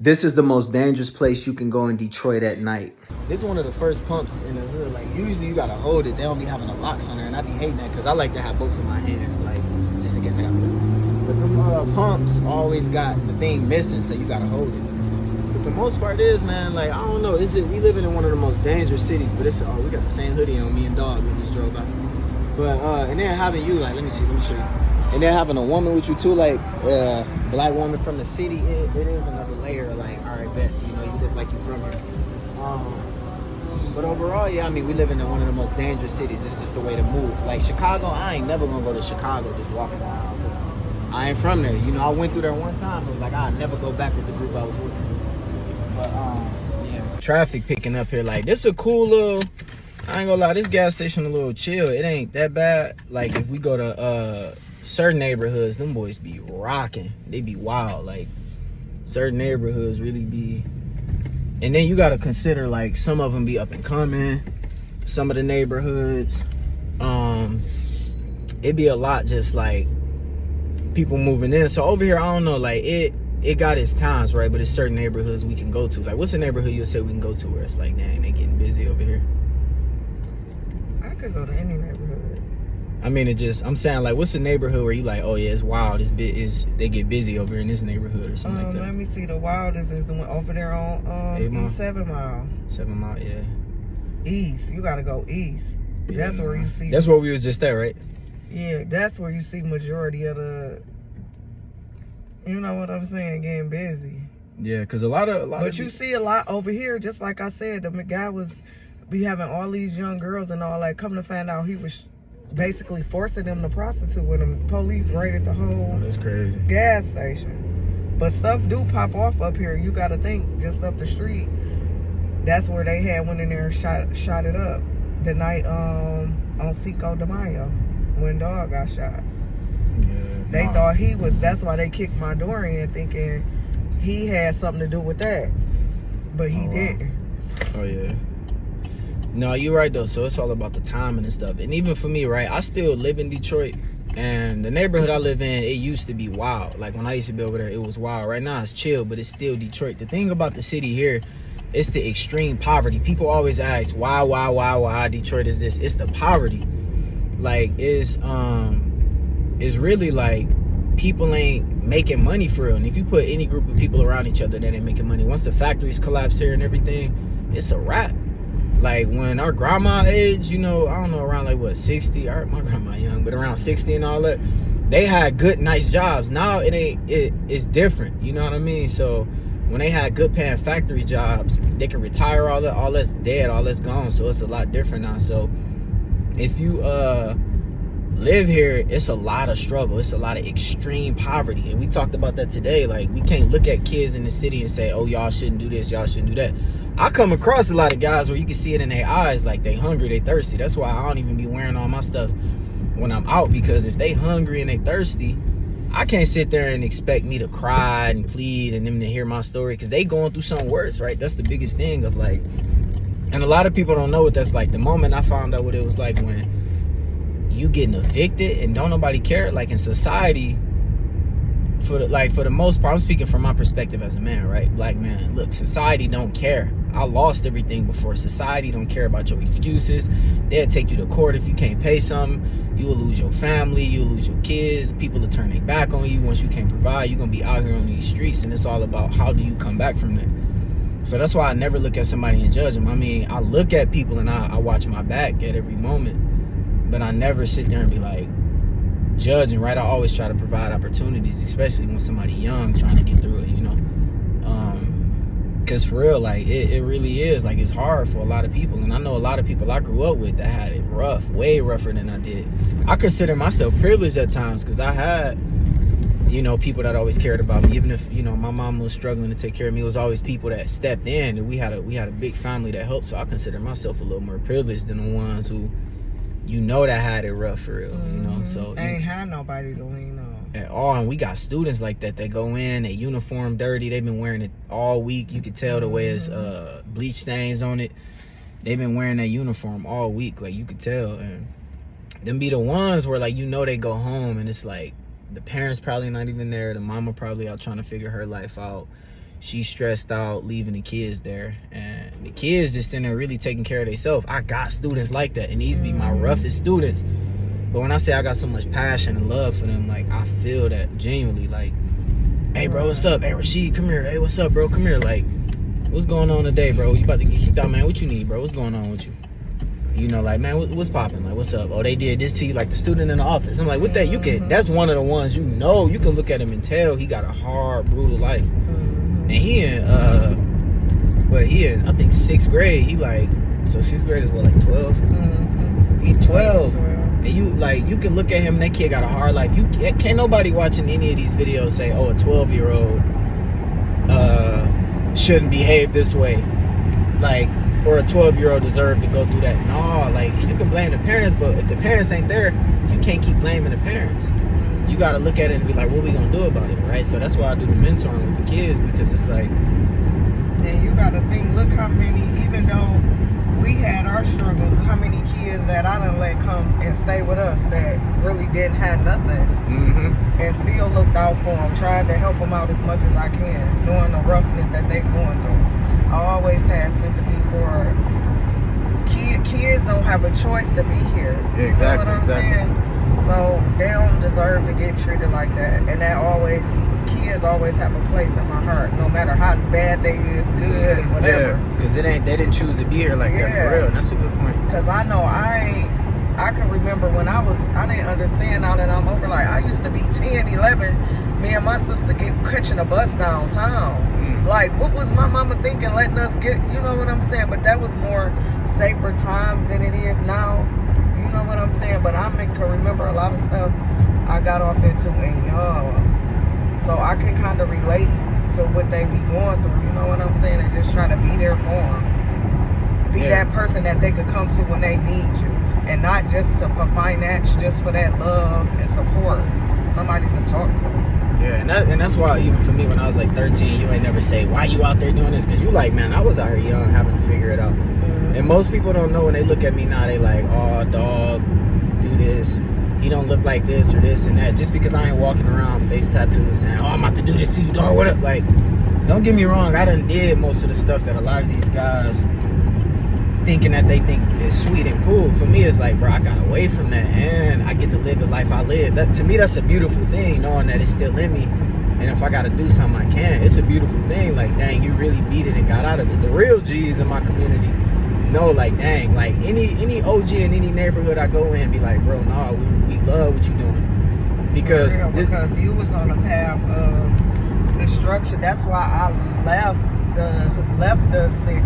This is the most dangerous place you can go in Detroit at night. This is one of the first pumps in the hood. Like, usually you gotta hold it. They don't be having the locks on there, and I be hating that because I like to have both in my hands, like, just in case I got to. But the pumps always got the thing missing, so you gotta hold it. But the most part is, man, like, I don't know. We living in one of the most dangerous cities, but we got the same hoodie on, me and Dog. We just drove by. But, and then having you, like, let me show you. And then having a woman with you too, like black woman from the city, it is another layer. Like, all right, bet, you know, you look like you from here. But overall, yeah, I mean, we live in one of the most dangerous cities. It's just the way to move. Like Chicago, I ain't never gonna go to Chicago just walking around. I ain't from there. You know, I went through there one time. It was like I'd never go back with the group I was with. But yeah, traffic picking up here. Like, this a cool little. I ain't gonna lie, this gas station a little chill. It ain't that bad. Like, if we go to certain neighborhoods, them boys be rocking. They be wild. Like, certain neighborhoods really be. And then you gotta consider, like, some of them be up and coming. Some of the neighborhoods, it be a lot just like people moving in. So over here, I don't know, like it got its times, right? But it's certain neighborhoods we can go to. Like, what's a neighborhood you'll say we can go to where it's like, dang, they getting busy over here? I could go to any neighborhood. I mean, I'm saying, like, what's a neighborhood where you like, oh yeah, it's wild, they get busy over in this neighborhood or something like that? Let me see, the wildest is the one over there on East 7 Mile. 7 Mile, yeah. East, you gotta go east. Yeah, that's where you see. That's where we was just at, right? Yeah, that's where you see majority of the. You know what I'm saying? Getting busy. Yeah, because a lot of. But you see a lot over here. Just like I said, the guy be having all these young girls and all that. Come to find out, he was basically forcing them to prostitute with them. Police raided the whole. That's crazy. Gas station. But stuff do pop off up here. You got to think, just up the street. That's where they went in there and shot it up the night on Cinco de Mayo when Dog got shot. Yeah, they thought he was. That's why they kicked my door in, thinking he had something to do with that, but he didn't. Oh yeah. No, you're right though. So it's all about the timing and stuff. And even for me, right, I still live in Detroit, and the neighborhood I live in, it used to be wild. Like, when I used to be over there, it was wild. Right now it's chill, but it's still Detroit. The thing about the city here, it's the extreme poverty. People always ask, why Detroit is this? It's the poverty. Like, it's really like people ain't making money for real. And if you put any group of people around each other that ain't making money, once the factories collapse here and everything, it's a wrap. Like, when our grandma age, you know, I don't know, around like what, 60? My grandma young, but around 60 and all that, they had good, nice jobs. Now it's different. You know what I mean? So when they had good paying factory jobs, they can retire, all that's dead, all that's gone. So it's a lot different now. So if you live here, it's a lot of struggle. It's a lot of extreme poverty. And we talked about that today. Like, we can't look at kids in the city and say, oh, y'all shouldn't do this, y'all shouldn't do that. I come across a lot of guys where you can see it in their eyes, like they hungry, they thirsty. That's why I don't even be wearing all my stuff when I'm out, because if they hungry and they thirsty, I can't sit there and expect me to cry and plead and them to hear my story, because they going through something worse, right? That's the biggest thing of, like, and a lot of people don't know what that's like. The moment I found out what it was like when you getting evicted and don't nobody care, like, in society, for the most part, I'm speaking from my perspective as a man, right? Black man. Look, society don't care. I lost everything before. Society don't care about your excuses. They'll take you to court if you can't pay something. You will lose your family. You'll lose your kids. People will turn their back on you once you can't provide. You're going to be out here on these streets, and it's all about how do you come back from that. So that's why I never look at somebody and judge them. I mean, I look at people and I watch my back at every moment, but I never sit there and be like, judging, right? I always try to provide opportunities, especially when somebody young trying to get through it, you know? Because for real, like, it really is, like, it's hard for a lot of people. And I know a lot of people I grew up with that had it rough, way rougher than I did. I consider myself privileged at times, because I had, you know, people that always cared about me. Even if, you know, my mom was struggling to take care of me, it was always people that stepped in, and we had a big family that helped. So I consider myself a little more privileged than the ones who, you know, that had it rough for real, you know? So ain't had nobody to lean on at all. And we got students like that go in, their uniform dirty, they've been wearing it all week. You could tell the way it's bleach stains on it. They've been wearing that uniform all week, like, you could tell. And them be the ones where, like, you know, they go home and it's like the parents probably not even there, the mama probably out trying to figure her life out. she's stressed out leaving the kids there, and the kids just in there really taking care of themselves. I got students like that, and these be my roughest students. But when I say I got so much passion and love for them, like, I feel that genuinely. Like, hey, bro, what's up? Hey, Rashid, come here. Hey, what's up, bro? Come here. Like, what's going on today, bro? You about to get kicked out, man? What you need, bro? What's going on with you? You know, like, man, what's popping? Like, what's up? Oh, they did this to you, like the student in the office. I'm like, what that? You can. That's one of the ones, you know, you can look at him and tell he got a hard, brutal life. And he in, I think 6th grade. He like, so 6th grade is what, like 12? He 12. And you can look at him, and that kid got a hard life. Can't nobody watching any of these videos say, oh, a 12-year-old shouldn't behave this way. Like, or a 12-year-old deserve to go through that. No, like, you can blame the parents, but if the parents ain't there, you can't keep blaming the parents. You got to look at it and be like, what we going to do about it, right? So that's why I do the mentoring with the kids, because it's like... And you got to think, look how many, even though we had our struggles, how many kids that I done let come and stay with us that really didn't have nothing, and still looked out for them, tried to help them out as much as I can, knowing the roughness that they going through. I always had sympathy for kids. Don't have a choice to be here. You know what I'm saying? So they don't deserve to get treated like that. And kids always have a place in my heart, no matter how bad they is, good, whatever. Because they didn't choose to be here like that, for real. And that's a good point. Because I know I can remember when I didn't understand. Now that I'm over, like, I used to be 10, 11, me and my sister catching a bus downtown. Like, what was my mama thinking, letting us get, you know what I'm saying? But that was more safer times than it is now. You know what I'm saying? But I can remember a lot of stuff I got off into when young. So I can kind of relate to what they be going through. You know what I'm saying? And just try to be there for them. Be that person that they could come to when they need you. And not just for finance, just for that love and support. Somebody to talk to. Yeah, and that's why, even for me, when I was like 13, you ain't never say, why you out there doing this? Because you like, man, I was out here young, having to figure it out. And most people don't know when they look at me now, they like, oh, dog, do this. He don't look like this or this and that. Just because I ain't walking around face tattoos saying, oh, I'm about to do this to you, dog, what up? Like, don't get me wrong, I done did most of the stuff that a lot of these guys thinking that they think is sweet and cool. For me, it's like, bro, I got away from that, and I get to live the life I live. That, to me, that's a beautiful thing, knowing that it's still in me, and if I gotta do something, I can. It's a beautiful thing. Like, dang, you really beat it and got out of it. The real G's in my community know, like, dang, like, any OG in any neighborhood I go in, be like, bro, nah, we love what you doing, because you was on a path of destruction. That's why I left the city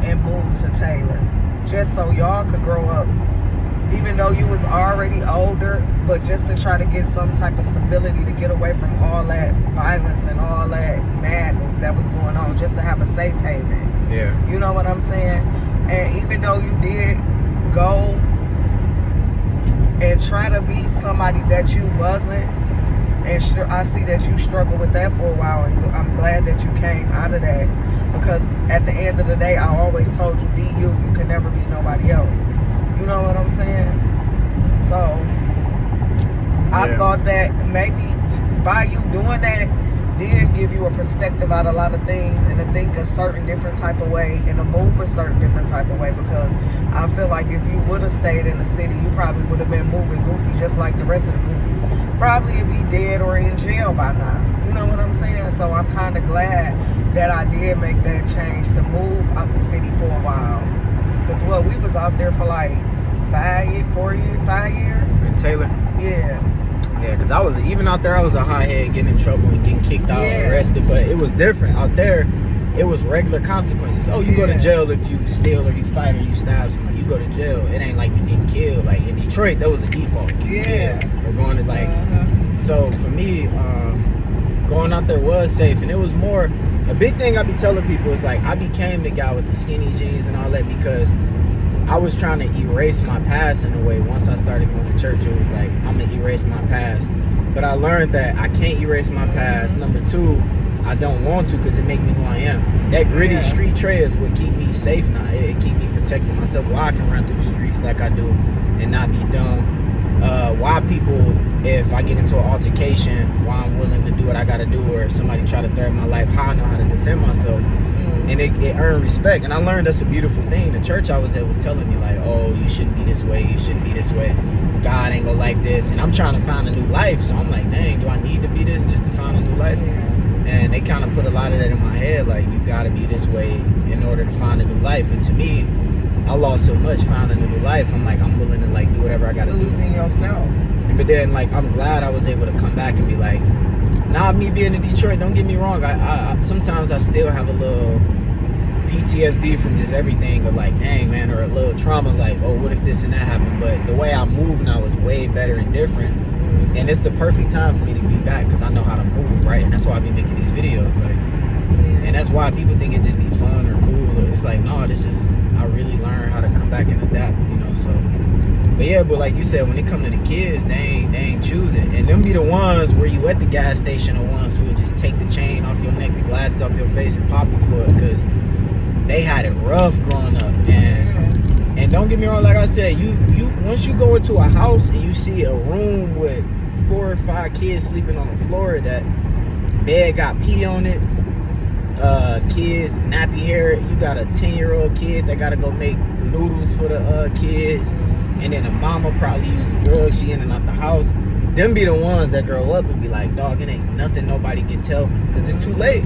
and moved to Taylor, just so y'all could grow up, even though you was already older, but just to try to get some type of stability, to get away from all that violence and all that madness that was going on, just to have a safe haven. Yeah. You know what I'm saying? And even though you did go and try to be somebody that you wasn't, and I see that you struggled with that for a while, and I'm glad that you came out of that. Because at the end of the day, I always told you, be you. You can never be nobody else. You know what I'm saying? So, I thought that maybe by you doing that, did give you a perspective out of a lot of things, and to think a certain different type of way, and to move a certain different type of way. Because I feel like if you would have stayed in the city, you probably would have been moving goofy just like the rest of the goofies. Probably be dead or in jail by now. You know what I'm saying? So I'm kind of glad that I did make that change to move out the city for a while. Because we was out there for like 5 years. In Taylor? Yeah. Yeah, because I was, even out there, I was a hothead, getting in trouble and getting kicked out, arrested. But it was different. Out there, it was regular consequences. Oh, you go to jail if you steal or you fight or you stab somebody. You go to jail. It ain't like you getting killed. Like in Detroit, that was a default. Or going to like, so for me, going out there was safe. And it was more, a big thing I be telling people is like, I became the guy with the skinny jeans and all that because I was trying to erase my past in a way. Once I started going to church, it was like, I'm going to erase my past. But I learned that I can't erase my past. Number two, I don't want to because it make me who I am. That gritty street tray is what keep me safe now. It keep me protecting myself while I can run through the streets like I do and not be dumb why people, if I get into an altercation, why I'm willing to do what I gotta do, or if somebody try to threaten my life, how I know how to defend myself. And it earned respect. And I learned that's a beautiful thing. The church I was at was telling me like, oh, you shouldn't be this way, you shouldn't be this way, God ain't gonna like this. And I'm trying to find a new life, so I'm like, dang, do I need to be this just to find a new life? And they kind of put a lot of that in my head, like, you gotta be this way in order to find a new life. And to me, I lost so much finding a new life. I'm like, I'm willing to like do whatever I gotta do. Losing yourself. But then like, I'm glad I was able to come back and be like, nah, me being in Detroit, don't get me wrong, I sometimes I still have a little PTSD from just everything, or like, dang man, or a little trauma, like, oh, what if this and that happened? But the way I move now is way better and different, and it's the perfect time for me to be back because I know how to move, right? And that's why I be making these videos, like, and that's why people think it just be fun or cool, or it's like, no, this is, I really learned how to come back and adapt, you know. So, but yeah, but like you said, when it come to the kids, they ain't choosing, and them be the ones where you at the gas station, the ones who would just take the chain off your neck, the glasses off your face, and pop you for it, because they had it rough growing up. And don't get me wrong, like I said, you once you go into a house and you see a room with 4 or 5 kids sleeping on the floor, that bed got pee on it, kids nappy hair, you got a 10-year-old kid that gotta go make noodles for the kids, and then the mama probably using drugs, she in and out the house. Them be the ones that grow up and be like, dog, it ain't nothing nobody can tell me, because it's too late.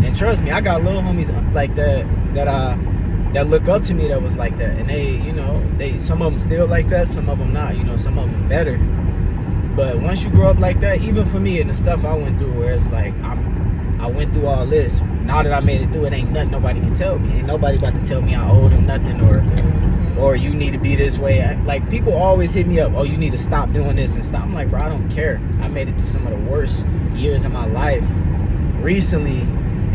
And trust me, I got little homies like that look up to me that was like that, and they, you know, some of them still like that, some of them not, you know, some of them better. But once you grow up like that, even for me and the stuff I went through, where it's like I went through all this. Now that I made it through, it ain't nothing nobody can tell me. Ain't nobody about to tell me I owe them nothing, or you need to be this way. Like, people always hit me up, oh, you need to stop doing this and stop. I'm like, bro, I don't care. I made it through some of the worst years of my life recently,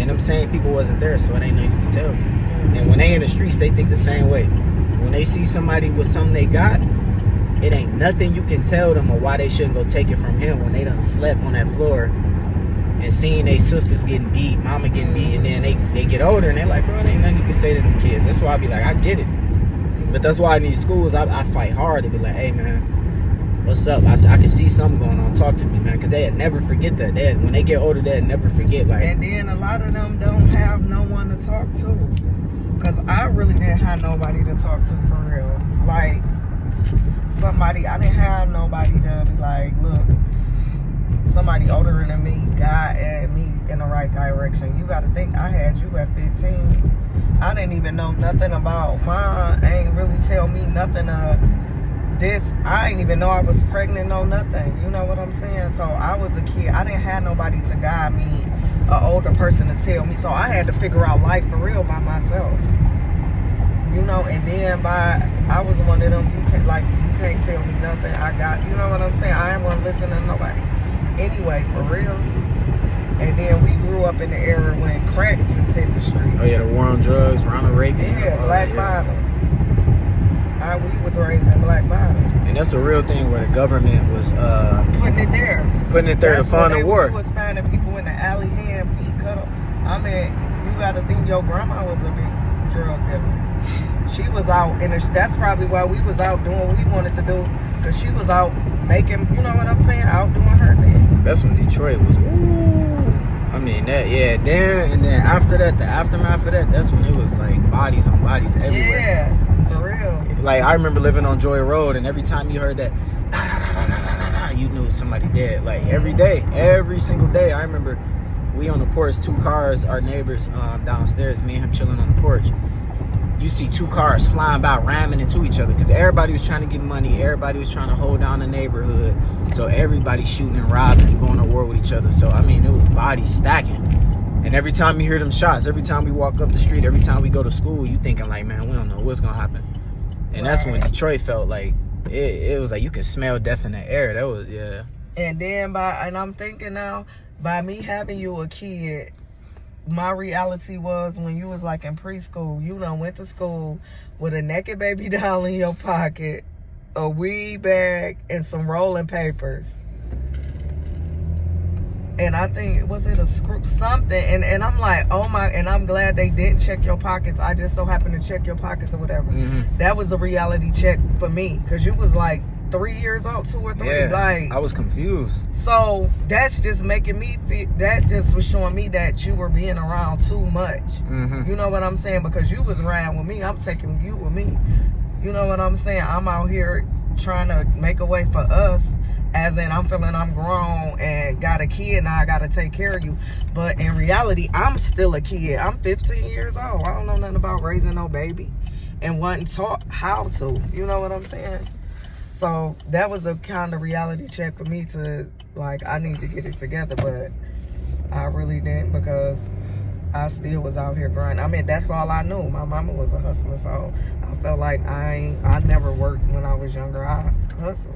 and I'm saying people wasn't there, so it ain't nothing you can tell me. And when they in the streets, they think the same way. When they see somebody with something they got, it ain't nothing you can tell them or why they shouldn't go take it from him when they done slept on that floor and seeing their sisters getting beat, mama getting beat, and then they get older and they're like, bro, there ain't nothing you can say to them kids. That's why I be like, I get it. But that's why in these schools, I fight hard to be like, hey, man, what's up? I can see something going on. Talk to me, man, because they'd never forget that. When they get older, they'd never forget. Like, and then a lot of them don't have no one to talk to. Because I really didn't have nobody to talk to for real. Like, I didn't have nobody to be like, look, somebody older than me guided me in the right direction. You got to think, I had you at 15. I didn't even know nothing about mine. Ain't really tell me nothing of this. I ain't even know I was pregnant, no nothing. You know what I'm saying? So I was a kid. I didn't have nobody to guide me, an older person to tell me. So I had to figure out life for real by myself. You know, and then I was one of them, you can't tell me nothing. I got, you know what I'm saying? I ain't want to listen to nobody. Anyway, for real. And then we grew up in the era when crack just hit the street. Oh yeah, the war on drugs, Ronald Reagan. Yeah, Black Bottom. We was raised in Black Bottom. And that's a real thing where the government was putting it there to fund the war. We was finding people in the alley, hand, feet cut up. I mean, you got to think your grandma was a big drug dealer. She was out, and that's probably why we was out doing what we wanted to do, because she was out making, you know what I'm saying, out doing her thing. That's when Detroit was, ooh. I mean, that, yeah, then after that, the aftermath of that, that's when it was like bodies on bodies everywhere. Yeah, for real. Like, I remember living on Joy Road, and every time you heard that, you knew somebody dead. Like, every day, every single day. I remember we on the porch, 2 cars, our neighbors downstairs, me and him chilling on the porch. You see 2 cars flying by, ramming into each other, because everybody was trying to get money. Everybody was trying to hold down the neighborhood. So everybody shooting and robbing and going to war with each other. So, I mean, it was bodies stacking. And every time you hear them shots, every time we walk up the street, every time we go to school, you thinking like, man, we don't know what's going to happen. And that's when Detroit felt like, it was like you can smell death in the air. That was, yeah. And then and I'm thinking now, by me having you a kid, my reality was when you was like in preschool, you done went to school with a naked baby doll in your pocket, a weed bag, and some rolling papers. And I think, was it a screw, something? And I'm like, oh my, and I'm glad they didn't check your pockets. I just so happened to check your pockets or whatever. Mm-hmm. That was a reality check for me, because you was like 3 years old, 2 or 3. Yeah, Like, I was confused. so that's just making me feel, that just was showing me that you were being around too much. Mm-hmm. You know what I'm saying? Because you was riding with me, I'm taking you with me. You know what I'm saying? I'm out here trying to make a way for us, as in I'm feeling I'm grown and got a kid, now I gotta take care of you. But in reality, I'm still a kid. I'm 15 years old. I don't know nothing about raising no baby and wasn't taught how to. You know what I'm saying? So that was a kind of reality check for me to, like, I need to get it together, but I really didn't, because I still was out here grinding. I mean, that's all I knew. My mama was a hustler, so I felt like I never worked when I was younger. I hustled.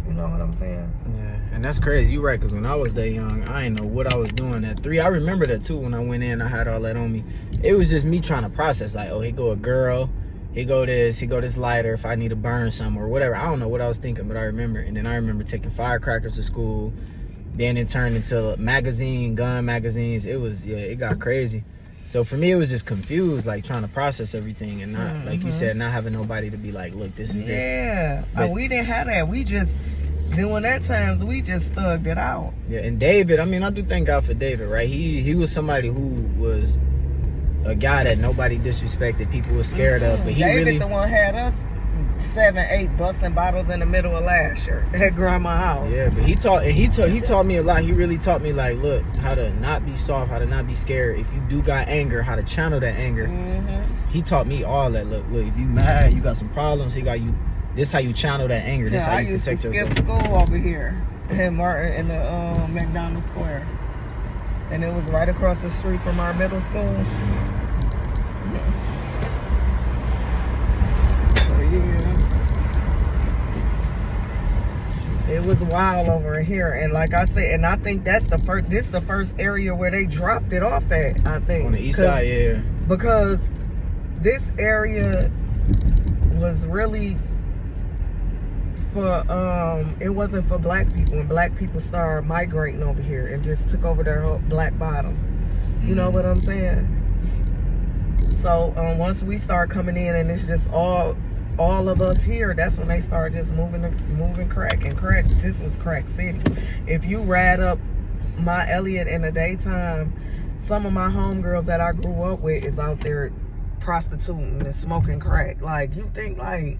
You know what I'm saying? Yeah, and that's crazy. You're right, because when I was that young, I didn't know what I was doing at 3. I remember that too. When I went in, I had all that on me. It was just me trying to process, like, oh, here go a girl, here go this lighter if I need to burn some or whatever. I don't know what I was thinking, but I remember. And then I remember taking firecrackers to school. Then it turned into gun magazines. It was, yeah, it got crazy. So for me, it was just confused, like trying to process everything and not, like you said, not having nobody to be like, look, this is this. Yeah, But we didn't have that. We just, during that times, we just thugged it out. yeah, and David, I mean, I do thank God for David, right? He was somebody who was a guy that nobody disrespected, people were scared of, but he David really, the one had us 7, 8 busting bottles in the middle of Lasher at grandma's house. yeah, but he taught me a lot. He really taught me, like, look, how to not be soft, how to not be scared. If you do got anger, how to channel that anger. He taught me all that. Look, if you mad, you got some problems, he got you. This how you channel that anger. This how you protect yourself. I used to skip school over here in Martin in the McDonald Square, and it was right across the street from our middle school. So yeah, it was wild over here, and like I said, and I think that's the first. This the first area where they dropped it off at. I think On the east side, yeah. because this area was really for it wasn't for black people, and black people started migrating over here and just took over their whole black bottom. You know what I'm saying? So once we start coming in and it's just all of us here, that's when they start just moving crack. And crack, this was Crack City. If you ride up my Elliott in the daytime, some of my homegirls that I grew up with is out there prostituting and smoking crack. Like, you think, like,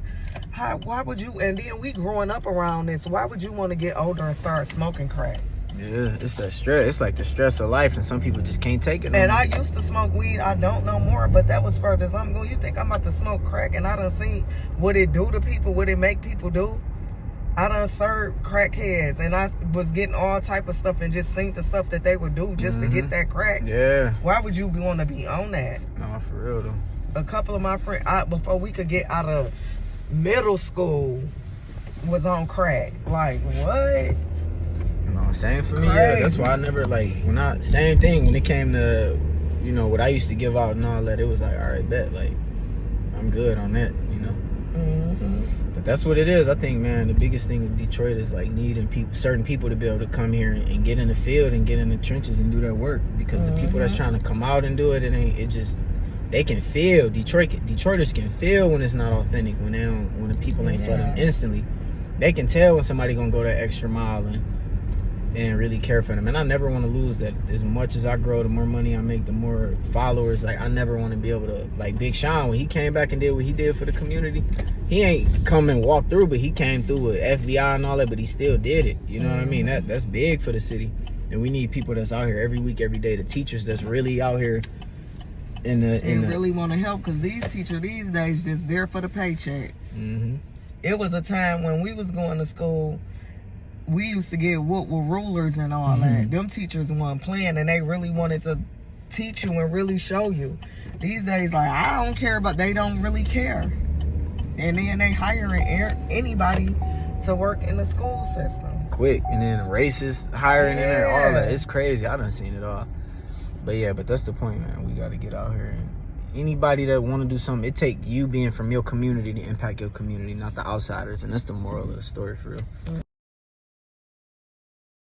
why would you, and then we growing up around this, why would you want to get older and start smoking crack? Yeah, it's that stress. It's like the stress of life, and some people just can't take it. And I used to smoke weed. I don't know more, but that was further as I'm going. You think I'm about to smoke crack, and I done seen what it do to people, what it make people do. I done served crackheads, and I was getting all type of stuff and just seen the stuff that they would do just to get that crack. Yeah. Why would you want to be on that? No, for real though. A couple of my friends, before we could get out of middle school, was on crack. Like, what? No, same for me. Yeah, that's why I never, like, same thing when it came to, you know, what I used to give out and all that. It was like, all right, bet, like, I'm good on that, you know. But that's what it is. I think, man, the biggest thing with Detroit is like needing certain people to be able to come here and get in the field and get in the trenches and do their work, because the people that's trying to come out and do it, they can feel. Detroiters can feel when it's not authentic, when the people ain't for them instantly. They can tell when somebody gonna go that extra mile and really care for them. And I never want to lose that. As much as I grow, the more money I make, the more followers. Like, I never want to be able to, like Big Sean, when he came back and did what he did for the community, he ain't come and walk through, but he came through with FBI and all that, but he still did it. You know what I mean? That's big for the city. And we need people that's out here every week, every day. The teachers that's really out here really want to help, because these teachers these days just there for the paycheck. It was a time when we was going to school, we used to get whooped with rulers and all that. Them teachers weren't playing, and they really wanted to teach you and really show you. These days, like, I don't care, but they don't really care. And then they hiring anybody to work in the school system. Quick, and then racist hiring in there, all that. It's crazy. I done seen it all. But that's the point, man. We got to get out here. And anybody that want to do something, it take you being from your community to impact your community, not the outsiders. And that's the moral of the story, for real.